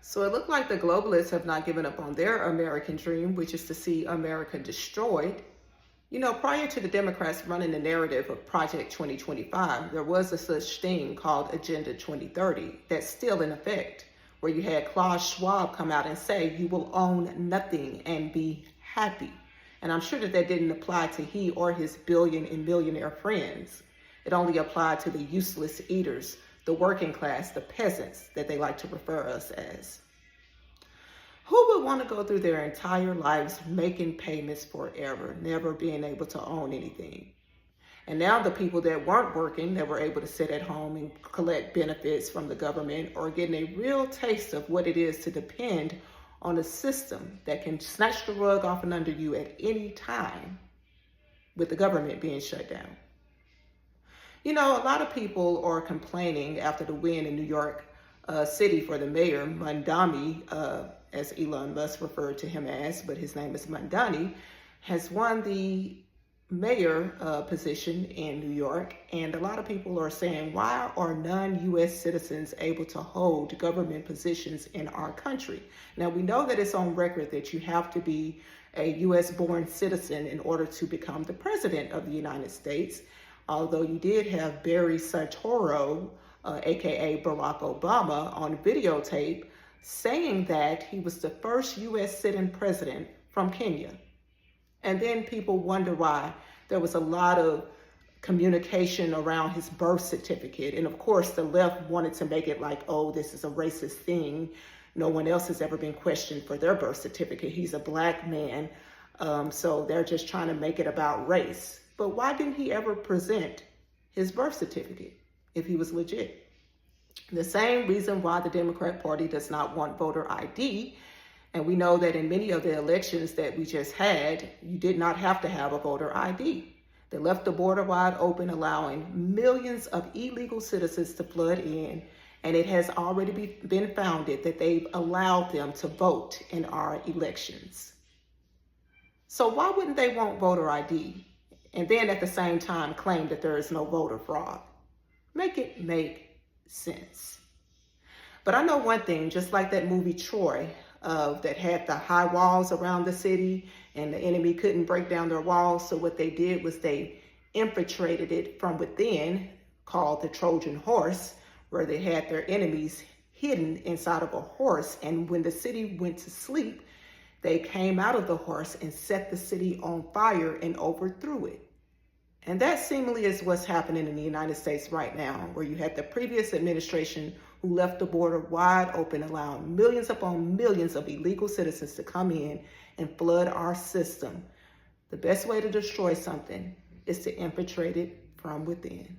So it looked like the globalists have not given up on their American dream, which is to see America destroyed. Prior to the Democrats running the narrative of Project 2025, there was a such thing called Agenda 2030 that's still in effect, where you had Klaus Schwab come out and say, you will own nothing and be happy. And I'm sure that that didn't apply to he or his billion and millionaire friends. It only applied to the useless eaters, the working class, the peasants that they like to refer us as. Who would want to go through their entire lives making payments forever, never being able to own anything? And now the people that weren't working, that were able to sit at home and collect benefits from the government, are getting a real taste of what it is to depend on a system that can snatch the rug off and under you at any time with the government being shut down. A lot of people are complaining after the win in New York City for the mayor, Mandami, as Elon Musk referred to him as, but his name is Mandani, has won the mayor position in New York. And a lot of people are saying, why are non-U.S. citizens able to hold government positions in our country? Now, we know that it's on record that you have to be a U.S.-born citizen in order to become the president of the United States. Although you did have Barry Soetoro, aka Barack Obama, on videotape saying that he was the first U.S. sitting president from Kenya. And then people wonder why there was a lot of communication around his birth certificate. And of course, the left wanted to make it like, oh, this is a racist thing. No one else has ever been questioned for their birth certificate. He's a black man. So they're just trying to make it about race. But why didn't he ever present his birth certificate if he was legit? The same reason why the Democrat Party does not want voter ID. And we know that in many of the elections that we just had, you did not have to have a voter ID. They left the border wide open, allowing millions of illegal citizens to flood in. And it has already been founded that they've allowed them to vote in our elections. So why wouldn't they want voter ID? And then at the same time claim that there is no voter fraud? Make it make sense. But I know one thing, just like that movie Troy, that had the high walls around the city and the enemy couldn't break down their walls. So what they did was they infiltrated it from within, called the Trojan horse, where they had their enemies hidden inside of a horse. And when the city went to sleep, they came out of the horse and set the city on fire and overthrew it. And that seemingly is what's happening in the United States right now, where you had the previous administration who left the border wide open, allowing millions upon millions of illegal citizens to come in and flood our system. The best way to destroy something is to infiltrate it from within.